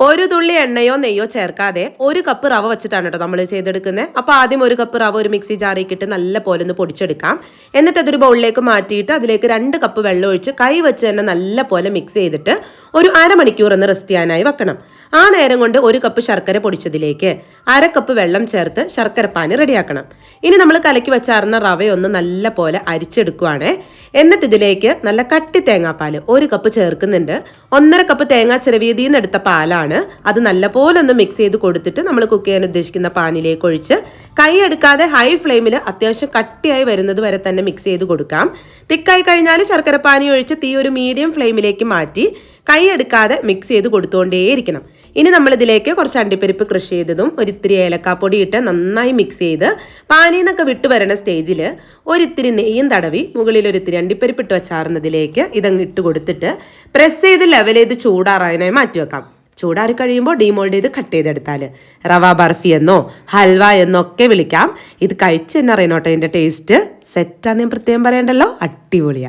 ഒരു തുള്ളി എണ്ണയോ നെയ്യോ ചേർക്കാതെ 1 കപ്പ് റവ വെച്ചിട്ടാണ് കേട്ടോ നമ്മൾ ചെയ്തെടുക്കുന്നത്. അപ്പോൾ ആദ്യം 1 കപ്പ് റവ ഒരു മിക്സി ജാറിലേക്ക് ഇട്ട് നല്ല പോലെ ഒന്ന് പൊടിച്ചെടുക്കാം. എന്നിട്ട് അതൊരു ബൗളിലേക്ക് മാറ്റിയിട്ട് അതിലേക്ക് 2 കപ്പ് വെള്ളം ഒഴിച്ച് കൈ വെച്ച് തന്നെ നല്ല പോലെ മിക്സ് ചെയ്തിട്ട് ഒരു അരമണിക്കൂർ ഒന്ന് റെസ്റ്റ് ചെയ്യാനായി വെക്കണം. ആ നേരം കൊണ്ട് 1 കപ്പ് ശർക്കര പൊടിച്ചതിലേക്ക് 1/2 കപ്പ് വെള്ളം ചേർത്ത് ശർക്കരപ്പാനി റെഡിയാക്കണം. ഇനി നമ്മൾ കലക്കി വെച്ചാർന്ന റവയൊന്ന് നല്ല പോലെ അരിച്ചെടുക്കുവാണ്. എന്നിട്ട് ഇതിലേക്ക് നല്ല കട്ടി തേങ്ങാപ്പാൽ 1 കപ്പ് ചേർക്കുന്നുണ്ട്. 1.5 കപ്പ് തേങ്ങാ ചിരവിയതിൽ നിന്ന് എടുത്ത പാലാണ്. അത് നല്ലപോലെ ഒന്ന് മിക്സ് ചെയ്ത് കൊടുത്തിട്ട് നമ്മൾ കുക്ക് ചെയ്യാൻ ഉദ്ദേശിക്കുന്ന പാനിലേക്ക് ഒഴിച്ച് കൈ എടുക്കാതെ ഹൈ ഫ്ലെയിമിൽ അത്യാവശ്യം കട്ടിയായി വരുന്നത് വരെ തന്നെ മിക്സ് ചെയ്ത് കൊടുക്കാം. തിക്കായി കഴിഞ്ഞാൽ ശർക്കരപ്പാനി ഒഴിച്ച് തീ ഒരു മീഡിയം ഫ്ലെയിമിലേക്ക് മാറ്റി കൈ എടുക്കാതെ മിക്സ് ചെയ്ത് കൊടുത്തുകൊണ്ടേയിരിക്കണം. ഇനി നമ്മളിതിലേക്ക് കുറച്ച് അണ്ടിപ്പരിപ്പ് കൃഷി ചെയ്തതും ഒരിത്തിരി ഏലക്കാപ്പൊടി ഇട്ട് നന്നായി മിക്സ് ചെയ്ത് പാനിന്നൊക്കെ വിട്ടു വരുന്ന സ്റ്റേജിൽ ഒരിത്തിരി നെയ്യും തടവി മുകളിൽ ഒരിത്തിരി അണ്ടിപ്പരിപ്പ് ഇട്ട് വെച്ചാറുന്നതിലേക്ക് ഇതങ്ങ് ഇട്ട് കൊടുത്തിട്ട് പ്രസ് ചെയ്ത് ലെവൽ ചെയ്ത് ചൂടാറാനായി മാറ്റി വെക്കാം. ചൂടാറി കഴിയുമ്പോൾ ഡീമോൾഡ് ചെയ്ത് കട്ട് ചെയ്തെടുത്താൽ റവ ബർഫി എന്നോ ഹൽവ എന്നോ ഒക്കെ വിളിക്കാം. ഇത് കഴിച്ച് തന്നെ അറിയണോട്ടോ ഇതിൻ്റെ ടേസ്റ്റ് സെറ്റാന്ന് ഞാൻ പ്രത്യേകം പറയണ്ടല്ലോ, അടിപൊളിയാണ്.